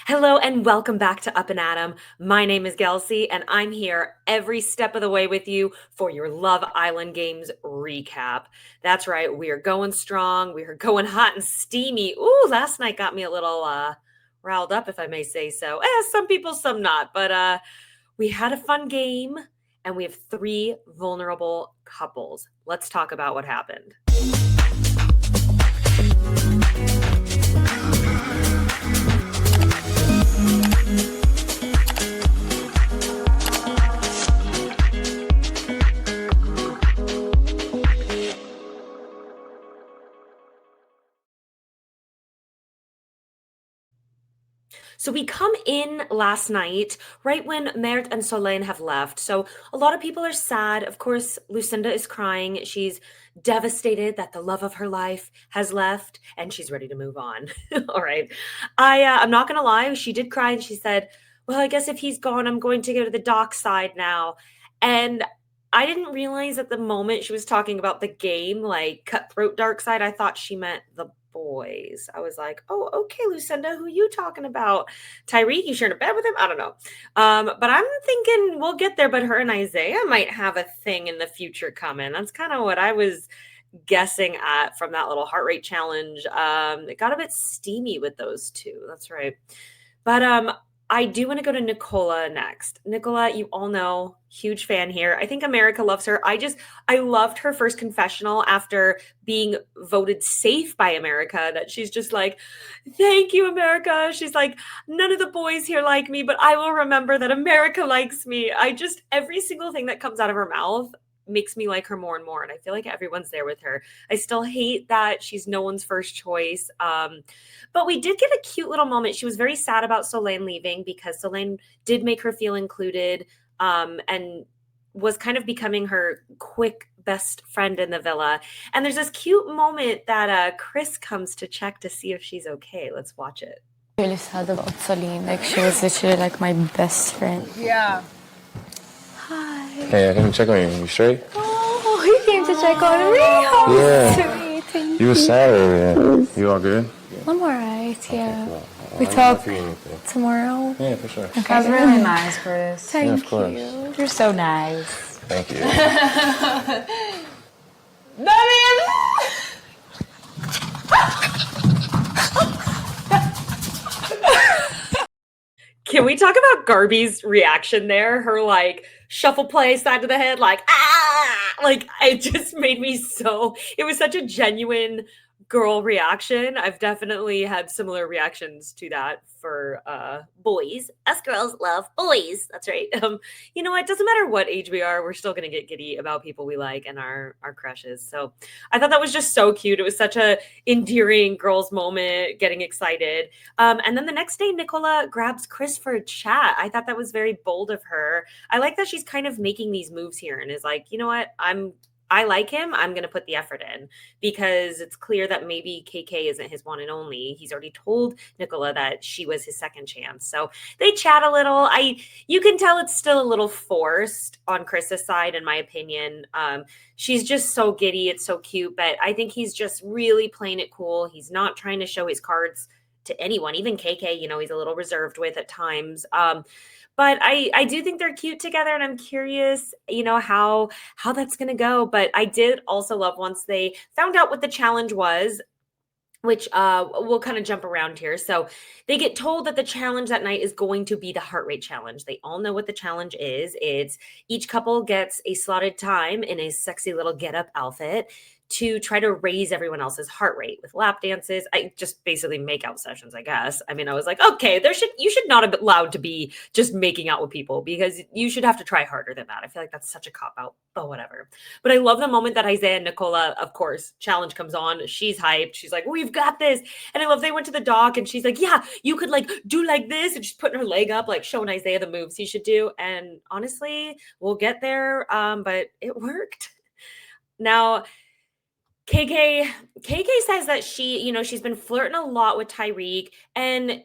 Hello and welcome back to Up and Atom. My name is Gelsey and I'm here every step of the way with you for your Love Island Games recap. That's right, we are going strong. We are going hot and steamy. Ooh, last night got me a little riled up, if I may say so. Some people, some not. But we had a fun game and we have three vulnerable couples. Let's talk about what happened. So we come in last night, right when Mert and Solène have left. So a lot of people are sad. Of course, Lucinda is crying. She's devastated that the love of her life has left, and she's ready to move on. All right. I'm not gonna lie. She did cry, and she said, "Well, I guess if he's gone, I'm going to go to the dock side now." And I didn't realize at the moment she was talking about the game, like Cutthroat Dark Side. I thought she meant the boys. I was like, "Oh, okay, Lucinda, who you talking about? Tyreek, you sharing a bed with him? I don't know." But I'm thinking we'll get there, but her and Isaiah might have a thing in the future coming. That's kind of what I was guessing at from that little heart rate challenge. It got a bit steamy with those two. That's right. But I do want to go to Nicola next. Nicola, you all know, huge fan here. I think America loves her. I loved her first confessional after being voted safe by America, that she's just like, "Thank you, America." She's like, "None of the boys here like me, but I will remember that America likes me." Every single thing that comes out of her mouth makes me like her more and more. And I feel like everyone's there with her. I still hate that she's no one's first choice. But we did get a cute little moment. She was very sad about Solène leaving because Solène did make her feel included, and was kind of becoming her quick best friend in the villa. And there's this cute moment that Chris comes to check to see if she's okay. Let's watch it. Really sad about Celine. Like, she was literally like my best friend. Yeah. Hi. Hey, I came to check on you. You straight? Oh, he came to check on me. Oh, Yeah. sweet. Thank You were sad earlier. You all good? I'm alright, yeah. Well, We let me know talk if you need anything. tomorrow. Yeah, for sure. That was really nice, Chris. Thank of course. you. You're so nice. Thank you. Can we talk about Garbi's reaction there? Her like shuffle play side to the head, like, ah, like it just made me it was such a genuine girl reaction. I've definitely had similar reactions to that for boys. Us girls love boys. That's right. It doesn't matter what age we are, we're still gonna get giddy about people we like and our crushes. So I thought that was just so cute. It was such a endearing girls moment, getting excited. And then the next day, Nicola grabs Chris for a chat. I thought that was very bold of her. I like that she's kind of making these moves here and is like, you know what? I like him. I'm going to put the effort in, because it's clear that maybe KK isn't his one and only. He's already told Nicola that she was his second chance. So they chat a little. You can tell it's still a little forced on Chris's side, in my opinion. She's just so giddy. It's so cute, but I think he's just really playing it cool. He's not trying to show his cards to anyone, even KK, he's a little reserved with at times. But I do think they're cute together, and I'm curious, how that's gonna go. But I did also love once they found out what the challenge was, which we'll kind of jump around here. So they get told that the challenge that night is going to be the heart rate challenge. They all know what the challenge is. It's each couple gets a slotted time in a sexy little get up outfit to try to raise everyone else's heart rate with lap dances. I just basically make out sessions, I guess. I mean, I was like, okay, you should not have allowed to be just making out with people, because you should have to try harder than that. I feel like that's such a cop out, but whatever. But I love the moment that Isaiah and Nicola, of course, challenge comes on. She's hyped. She's like, we've got this. And I love they went to the dock and she's like, yeah, you could like do like this. And she's putting her leg up, like showing Isaiah the moves he should do. And honestly, we'll get there. But it worked. Now, KK says that she's been flirting a lot with Tyreek, and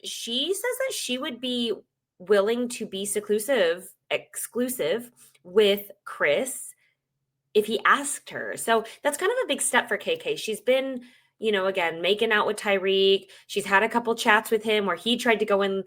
she says that she would be willing to be exclusive with Chris if he asked her. So that's kind of a big step for KK. She's been again, making out with Tyreek. She's had a couple chats with him where he tried to go in,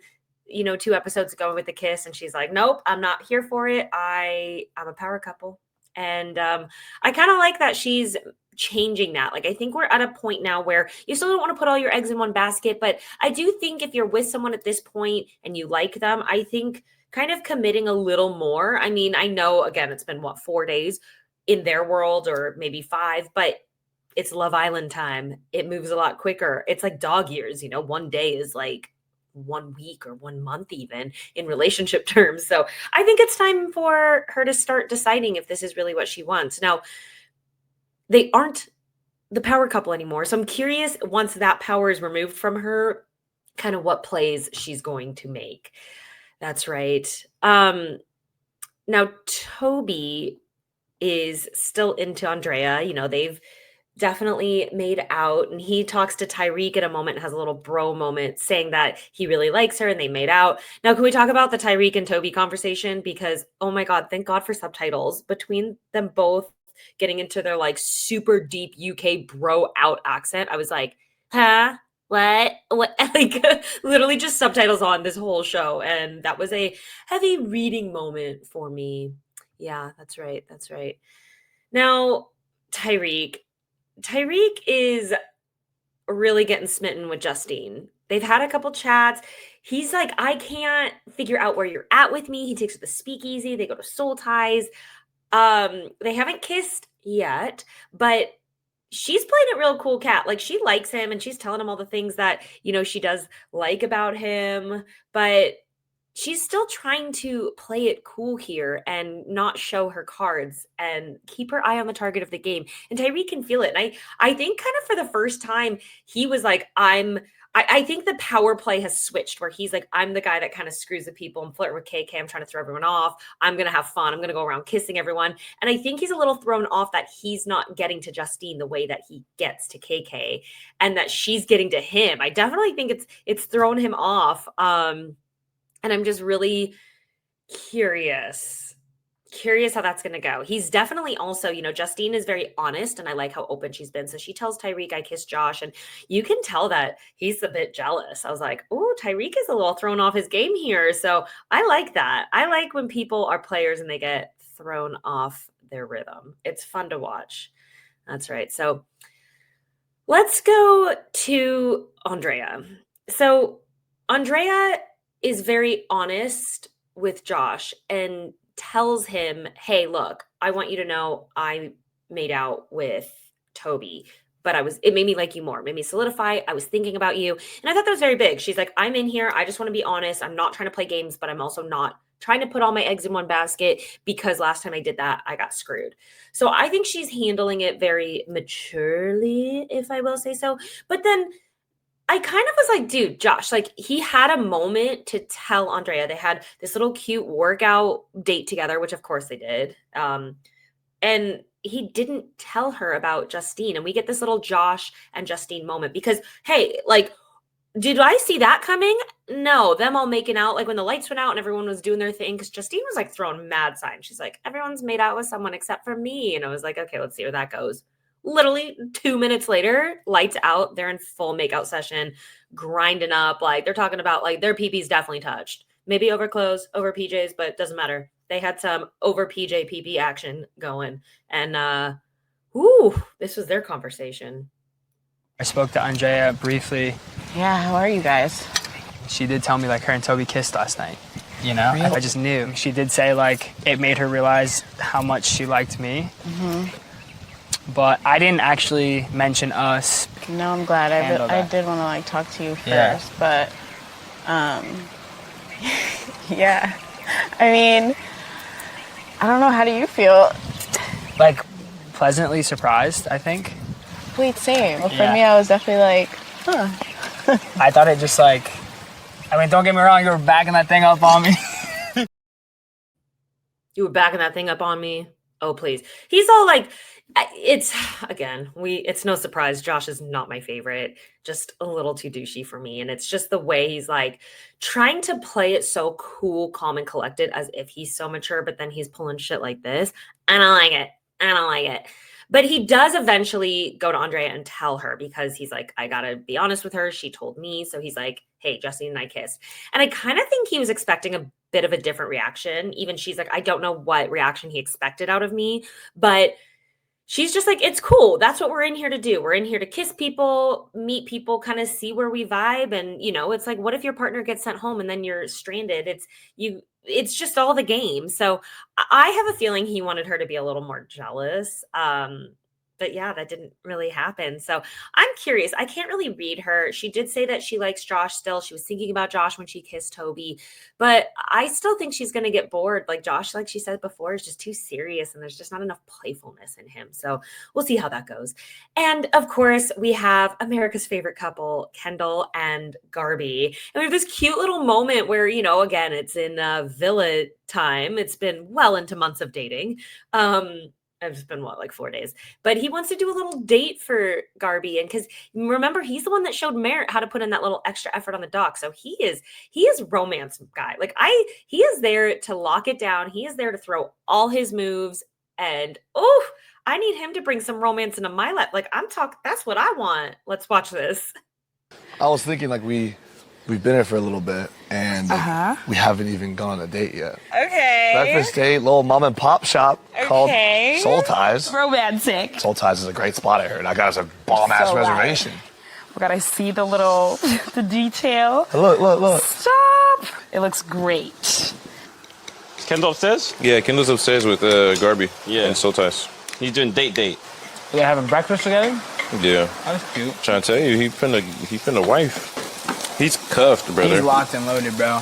2 episodes ago with a kiss, and she's like, nope, I'm not here for it. I'm a power couple. And I kind of like that she's changing that. Like, I think we're at a point now where you still don't want to put all your eggs in one basket, but I do think if you're with someone at this point and you like them, I think kind of committing a little more. I mean, I know, again, it's been 4 days in their world, or maybe 5, but it's Love Island time. It moves a lot quicker. It's like dog years, 1 day is like 1 week or 1 month even in relationship terms. So I think it's time for her to start deciding if this is really what she wants. Now, they aren't the power couple anymore. So I'm curious, once that power is removed from her, kind of what plays she's going to make. That's right. Now, Toby is still into Andrea. They've definitely made out, and he talks to Tyreek at a moment and has a little bro moment saying that he really likes her and they made out. Now, can we talk about the Tyreek and Toby conversation? Because, oh my God, thank God for subtitles between them both getting into their like super deep UK bro out accent. I was like, huh? What? Like literally just subtitles on this whole show. And that was a heavy reading moment for me. Yeah, that's right. That's right. Now, Tyreek is really getting smitten with Justine. They've had a couple chats. He's like, I can't figure out where you're at with me. He takes her to the speakeasy. They go to Soul Ties. They haven't kissed yet, but she's playing it real cool cat. Like, she likes him and she's telling him all the things that, she does like about him, but she's still trying to play it cool here and not show her cards and keep her eye on the target of the game. And Tyreek can feel it. And I think kind of for the first time, he was like, I think the power play has switched where he's like, I'm the guy that kind of screws the people and flirting with KK. I'm trying to throw everyone off. I'm going to have fun. I'm going to go around kissing everyone. And I think he's a little thrown off that he's not getting to Justine the way that he gets to KK and that she's getting to him. I definitely think it's thrown him off. And I'm just really curious how that's going to go. He's definitely also, Justine is very honest and I like how open she's been. So she tells Tyreek, I kissed Josh, and you can tell that he's a bit jealous. I was like, oh, Tyreek is a little thrown off his game here. So I like that. I like when people are players and they get thrown off their rhythm. It's fun to watch. That's right. So let's go to Andrea. So Andrea is very honest with Josh and tells him, hey, look, I want you to know I made out with Toby, but it made me like you more, it made me solidify. I was thinking about you. And I thought that was very big. She's like, I'm in here. I just want to be honest. I'm not trying to play games, but I'm also not trying to put all my eggs in one basket because last time I did that, I got screwed. So I think she's handling it very maturely, if I will say so. But then I kind of was like, dude, Josh, like he had a moment to tell Andrea. They had this little cute workout date together, which of course they did. And he didn't tell her about Justine. And we get this little Josh and Justine moment because, hey, like, did I see that coming? No, them all making out, like when the lights went out and everyone was doing their thing, because Justine was like throwing mad signs. She's like, everyone's made out with someone except for me. And I was like, okay, let's see where that goes. Literally 2 minutes later, lights out, they're in full makeout session, grinding up. Like they're talking about like their PP's definitely touched. Maybe over clothes, over PJs, but it doesn't matter. They had some over PJ PP action going. And this was their conversation. I spoke to Andrea briefly. Yeah, how are you guys? She did tell me like her and Toby kissed last night. Really? I just knew. She did say like it made her realize how much she liked me. Mm-hmm. But I didn't actually mention us. No, I'm glad. I did want to like talk to you first, but yeah. I mean, I don't know. How do you feel? Like pleasantly surprised, I think. Wait, same. Well, for me, I was definitely like, huh. I thought it just like, I mean, don't get me wrong, you were backing that thing up on me. You were backing that thing up on me? Oh, please. He's all like, it's no surprise. Josh is not my favorite, just a little too douchey for me. And it's just the way he's like trying to play it so cool, calm, and collected as if he's so mature, but then he's pulling shit like this. I don't like it. But he does eventually go to Andrea and tell her because he's like, I gotta be honest with her. She told me. So he's like, hey, Justine and I kissed. And I kind of think he was expecting a bit of a different reaction. Even she's like, I don't know what reaction he expected out of me, but she's just like, it's cool. That's what we're in here to do. We're in here to kiss people, meet people, kind of see where we vibe. And, it's like, what if your partner gets sent home and then you're stranded? It's just all the game. So I have a feeling he wanted her to be a little more jealous. But yeah, that didn't really happen. So I'm curious. I can't really read her. She did say that she likes Josh still. She was thinking about Josh when she kissed Toby, but I still think she's going to get bored. Like Josh, like she said before, is just too serious and there's just not enough playfulness in him. So we'll see how that goes. And of course, we have America's favorite couple, Kendall and Garbi. And we have this cute little moment where, again, it's in villa time. It's been well into months of dating. It's been like 4 days, but he wants to do a little date for Garbi. And because remember, he's the one that showed Merritt how to put in that little extra effort on the dock. So he is romance guy. He is there to lock it down. He is there to throw all his moves. And I need him to bring some romance into my life. That's what I want. Let's watch this. I was thinking we've been here for a little bit and we haven't even gone on a date yet. Okay. Breakfast date, little mom and pop shop called Soul Ties. Romantic. Soul Ties is a great spot I heard. I got us a bomb-ass reservation. We gotta see the detail. Look. Stop. It looks great. Is Kendall upstairs? Yeah, Kendall's upstairs with Garbi. Yeah. And Soul Ties. He's doing date. They're having breakfast together? Yeah. That's cute. Trying to tell you, he finna wife. He's cuffed, brother. He's locked and loaded, bro.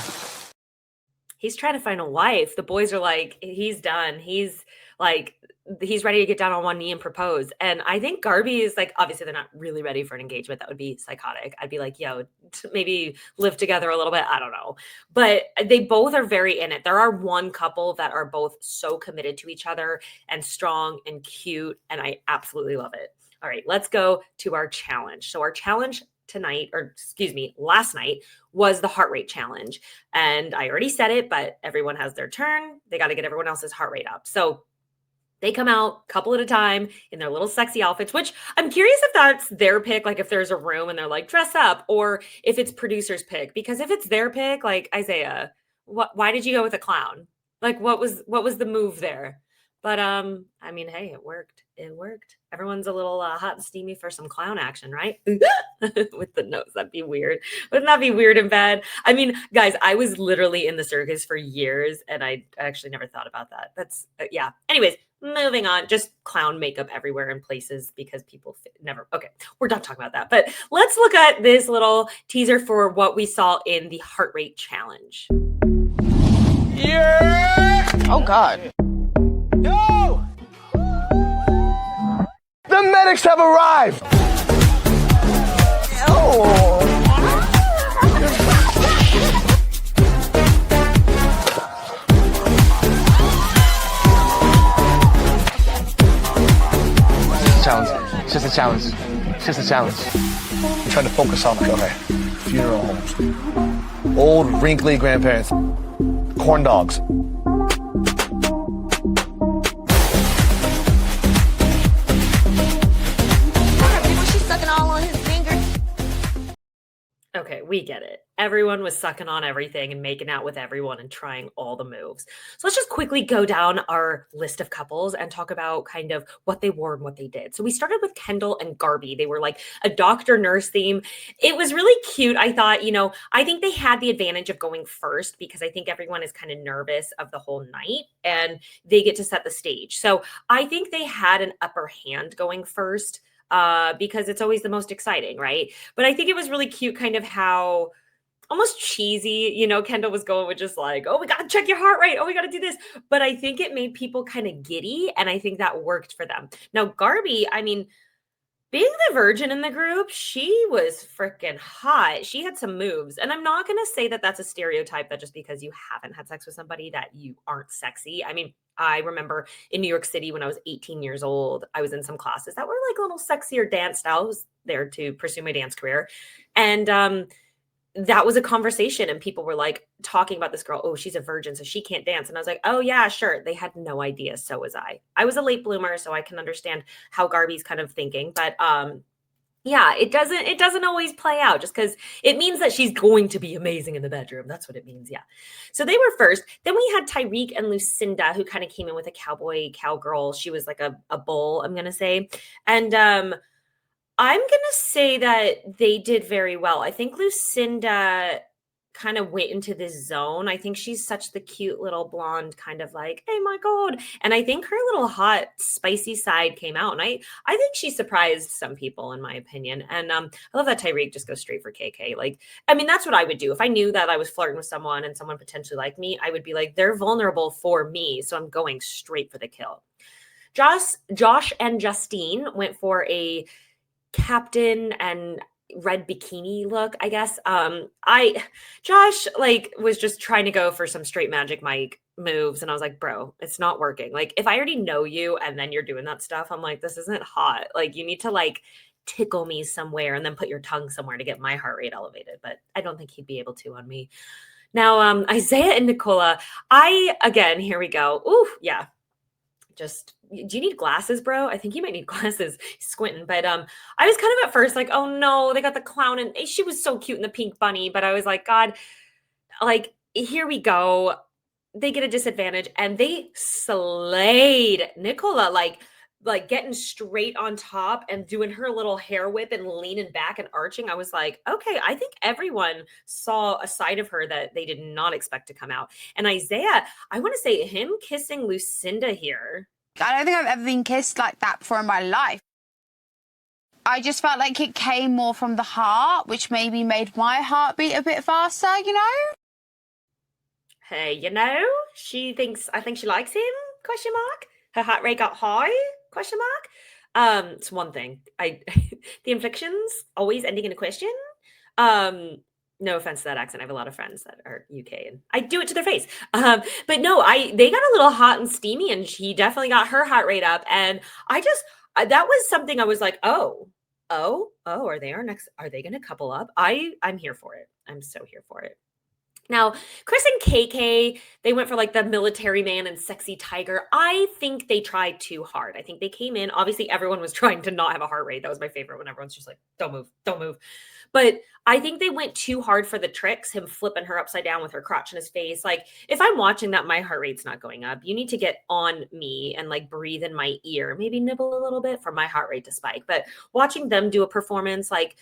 He's trying to find a wife. The boys are like, he's done. He's ready to get down on one knee and propose. And I think Garbi is like, obviously they're not really ready for an engagement. That would be psychotic. I'd be like, yo, maybe live together a little bit. I don't know. But they both are very in it. There are one couple that are both so committed to each other and strong and cute. And I absolutely love it. All right, let's go to our challenge. So our challenge last night was the heart rate challenge. And I already said it, but everyone has their turn. They got to get everyone else's heart rate up. So they come out couple at a time in their little sexy outfits, which I'm curious if that's their pick. Like if there's a room and they're like, dress up, or if it's producer's pick, because if it's their pick, like Isaiah, why did you go with a clown? Like what was the move there? But I mean, hey, it worked. Everyone's a little hot and steamy for some clown action, right? With the nose, that'd be weird. Wouldn't that be weird and bad? I mean, guys, I was literally in the circus for years, and I actually never thought about that. That's yeah. Anyways, moving on. Just clown makeup everywhere in places because people never. Okay, we're not talking about that. But let's look at this little teaser for what we saw in the heart rate challenge. Yeah! Oh, God. No! The medics have arrived! It's just a challenge. I'm trying to focus on funeral homes. Old, wrinkly grandparents. Corn dogs. Okay, we get it. Everyone was sucking on everything and making out with everyone and trying all the moves. So let's just quickly go down our list of couples and talk about kind of what they wore and what they did. So we started with Kendall and Garbi. They were like a doctor nurse theme. It was really cute. I thought, I think they had the advantage of going first because I think everyone is kind of nervous of the whole night and they get to set the stage. So I think they had an upper hand going first. Because it's always the most exciting, right? But I think it was really cute kind of how almost cheesy, Kendall was going with just like, oh, we got to check your heart rate. Oh, we got to do this. But I think it made people kind of giddy. And I think that worked for them. Now, Garbi, I mean, being the virgin in the group, she was freaking hot. She had some moves. And I'm not going to say that that's a stereotype that just because you haven't had sex with somebody that you aren't sexy. I mean, I remember in New York City when I was 18 years old, I was in some classes that were like a little sexier dance styles there to pursue my dance career. And that was a conversation, and people were like talking about this girl. Oh, she's a virgin, so she can't dance. And I was like, oh yeah, sure. They had no idea. So was I. I was a late bloomer, so I can understand how Garbi's kind of thinking. But yeah, it doesn't always play out just because it means that she's going to be amazing in the bedroom. That's what it means. Yeah. So they were first. Then we had Tyreek and Lucinda, who kind of came in with a cowgirl. She was like a bull, I'm gonna say. And I'm going to say that they did very well. I think Lucinda kind of went into this zone. I think she's such the cute little blonde kind of like, hey, my God. And I think her little hot, spicy side came out. And I think she surprised some people, in my opinion. And I love that Tyreek just goes straight for KK. Like, I mean, that's what I would do. If I knew that I was flirting with someone and someone potentially liked me, I would be like, they're vulnerable for me. So I'm going straight for the kill. Josh and Justine went for a captain and red bikini look, I guess. Josh like was just trying to go for some straight Magic Mike moves, and I was like, bro, it's not working. Like, if I already know you and then you're doing that stuff, I'm like, this isn't hot. Like, you need to like tickle me somewhere and then put your tongue somewhere to get my heart rate elevated. But I don't think he'd be able to on me. Now, Isaiah and Nicola, again, here we go. Ooh, yeah. Just, do you need glasses, bro? I think you might need glasses. He's squinting. But I was kind of at first like, oh no, they got the clown, and she was so cute in the pink bunny. But I was like, God, like, here we go. They get a disadvantage, and they slayed Nicola, like getting straight on top and doing her little hair whip and leaning back and arching. I was like, okay, I think everyone saw a side of her that they did not expect to come out. And Isaiah, I want to say him kissing Lucinda here. I don't think I've ever been kissed like that before in my life. I just felt like it came more from the heart, which maybe made my heart beat a bit faster, you know? Hey, you know, I think she likes him, question mark. Her heart rate got high, question mark. It's one thing. The inflections always ending in a question. No offense to that accent. I have a lot of friends that are UK, and I do it to their face. But no, they got a little hot and steamy, and she definitely got her heart rate up. And that was something I was like, oh, are they going to couple up? I'm here for it. I'm so here for it. Now, Chris and KK, they went for like the military man and sexy tiger. I think they tried too hard. I think they came in. Obviously, everyone was trying to not have a heart rate. That was my favorite when everyone's just like, don't move, don't move. But I think they went too hard for the tricks, him flipping her upside down with her crotch in his face. Like, if I'm watching that, my heart rate's not going up. You need to get on me and like breathe in my ear, maybe nibble a little bit for my heart rate to spike. But watching them do a performance, like,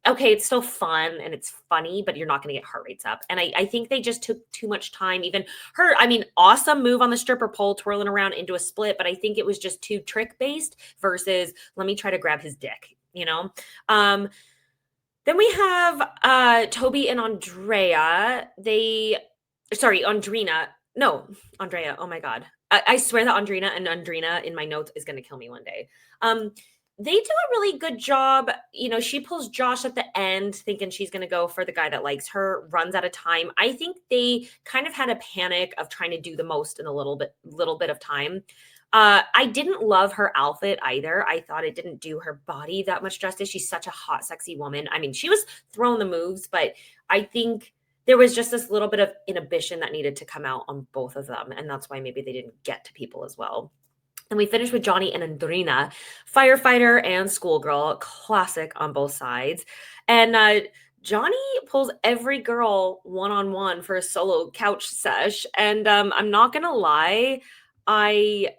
okay, it's still fun and it's funny, but you're not going to get heart rates up. And I think they just took too much time. Even her, I mean, awesome move on the stripper pole, twirling around into a split, but I think it was just too trick based versus let me try to grab his dick, you know? Then we have Toby and Andrea. Andreina. No, Andrea. Oh my God. I swear that Andreina in my notes is going to kill me one day. They do a really good job. You know, she pulls Josh at the end thinking she's going to go for the guy that likes her, runs out of time. I think they kind of had a panic of trying to do the most in a little bit of time. I didn't love her outfit either. I thought it didn't do her body that much justice. She's such a hot, sexy woman. I mean, she was throwing the moves, but I think there was just this little bit of inhibition that needed to come out on both of them. And that's why maybe they didn't get to people as well. And we finished with Johnny and Andreina, firefighter and schoolgirl, classic on both sides. And Johnny pulls every girl one-on-one for a solo couch sesh. And I'm not going to lie, I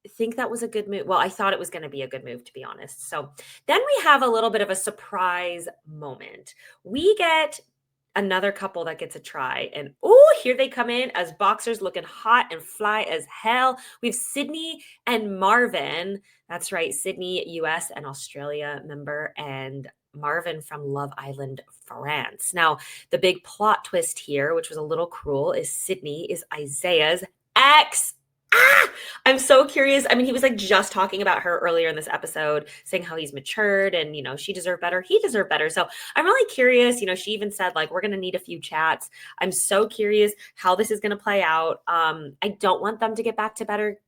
think that was a good move. Well, I thought it was going to be a good move, to be honest. So then we have a little bit of a surprise moment. We get another couple that gets a try. And here they come in as boxers looking hot and fly as hell. We have Sydney and Marvin. That's right, Sydney, US and Australia member, and Marvin from Love Island, France. Now, the big plot twist here, which was a little cruel, is Sydney is Isaiah's ex. I'm so curious. I mean, he was like just talking about her earlier in this episode, saying how he's matured and, you know, she deserved better. He deserved better. So I'm really curious. You know, she even said like, we're going to need a few chats. I'm so curious how this is going to play out. I don't want them to get back together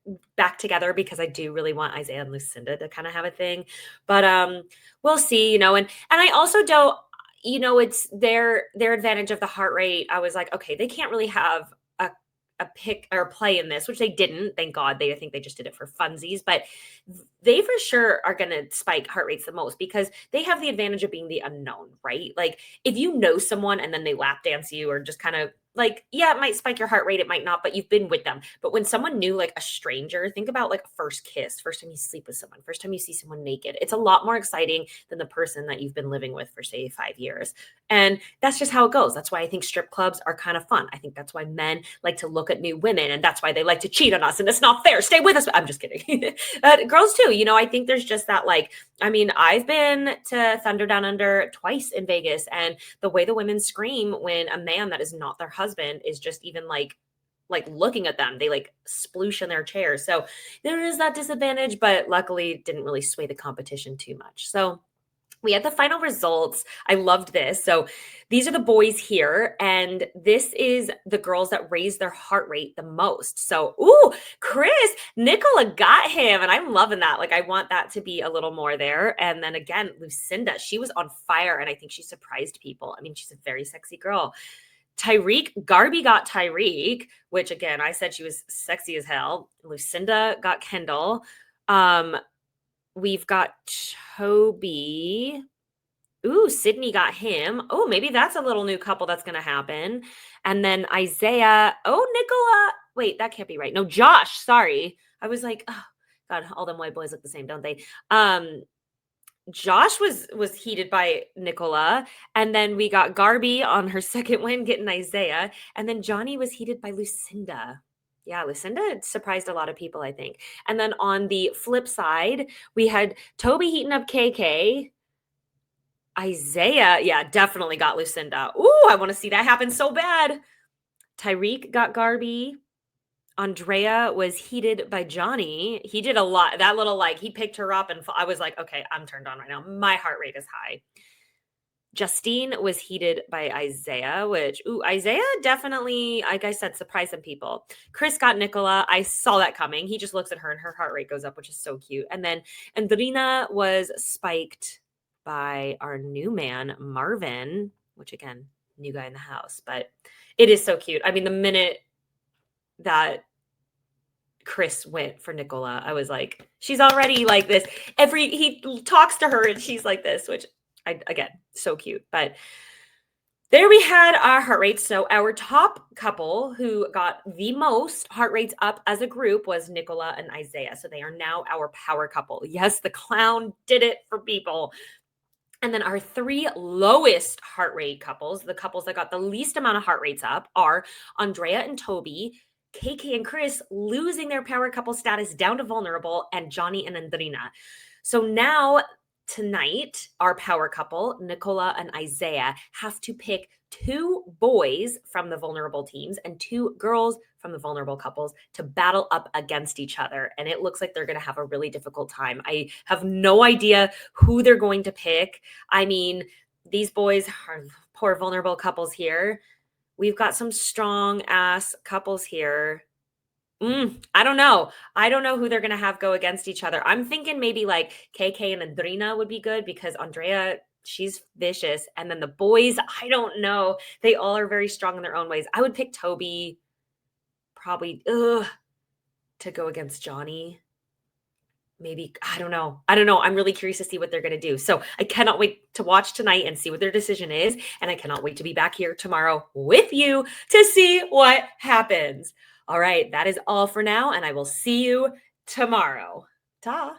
because I do really want Isaiah and Lucinda to kind of have a thing, but we'll see, you know, and I also don't, it's their advantage of the heart rate. I was like, okay, they can't really have a pick or play in this, which they didn't. Thank God. I think they just did it for funsies, but they for sure are going to spike heart rates the most because they have the advantage of being the unknown, right? Like if you know someone and then they lap dance you or just kind of like, yeah, it might spike your heart rate. It might not, but you've been with them. But when someone new, like a stranger, think about like a first kiss, first time you sleep with someone, first time you see someone naked. It's a lot more exciting than the person that you've been living with for say 5 years. And that's just how it goes. That's why I think strip clubs are kind of fun. I think that's why men like to look at new women and that's why they like to cheat on us. And it's not fair. Stay with us. I'm just kidding. Girls too. I think there's just that I've been to Thunder Down Under twice in Vegas and the way the women scream when a man that is not their husband is just even like looking at them, they like sploosh in their chairs. So there is that disadvantage, but luckily it didn't really sway the competition too much. So we had the final results. I loved this. So these are the boys here, and this is the girls that raised their heart rate the most. So, Chris, Nicola got him, and I'm loving that. Like, I want that to be a little more there. And then again, Lucinda, she was on fire, and I think she surprised people. I mean, she's a very sexy girl. Garbi got Tyreek, which again, I said she was sexy as hell. Lucinda got Kendall. We've got Toby. Sydney got him. Maybe that's a little new couple that's going to happen. And then Isaiah. Nicola. Wait, that can't be right. No, Josh. Sorry. I was like, oh, God, all them white boys look the same, don't they? Josh was heated by Nicola. And then we got Garbi on her second win getting Isaiah. And then Johnny was heated by Lucinda. Yeah, Lucinda surprised a lot of people, I think. And then on the flip side, we had Toby heating up KK. Isaiah, yeah, definitely got Lucinda. I want to see that happen so bad. Tyreek got Garbi. Andrea was heated by Johnny. He did a lot. That little, he picked her up and I was like, okay, I'm turned on right now. My heart rate is high. Justine was heated by Isaiah, which, Isaiah definitely, like I said, surprised some people. Chris got Nicola. I saw that coming. He just looks at her and her heart rate goes up, which is so cute. And then Andreina was spiked by our new man, Marvin, which again, new guy in the house, but it is so cute. I mean, the minute that Chris went for Nicola, I was like, she's already like this. He talks to her and she's like this, which again, so cute. But there we had our heart rates. So our top couple who got the most heart rates up as a group was Nicola and Isaiah. So they are now our power couple. Yes, the clown did it for people. And then our 3 lowest heart rate couples, the couples that got the least amount of heart rates up, are Andrea and Toby, KK and Chris losing their power couple status down to vulnerable, and Johnny and Andreina. So now tonight, our power couple, Nicola and Isaiah, have to pick 2 boys from the vulnerable teams and 2 girls from the vulnerable couples to battle up against each other. And it looks like they're going to have a really difficult time. I have no idea who they're going to pick. I mean, these boys are poor vulnerable couples here. We've got some strong ass couples here. I don't know. I don't know who they're going to have go against each other. I'm thinking maybe like KK and Andreina would be good because Andrea, she's vicious. And then the boys, I don't know. They all are very strong in their own ways. I would pick Toby probably to go against Johnny. Maybe, I don't know. I'm really curious to see what they're going to do. So I cannot wait to watch tonight and see what their decision is. And I cannot wait to be back here tomorrow with you to see what happens. All right, that is all for now, and I will see you tomorrow. Ta.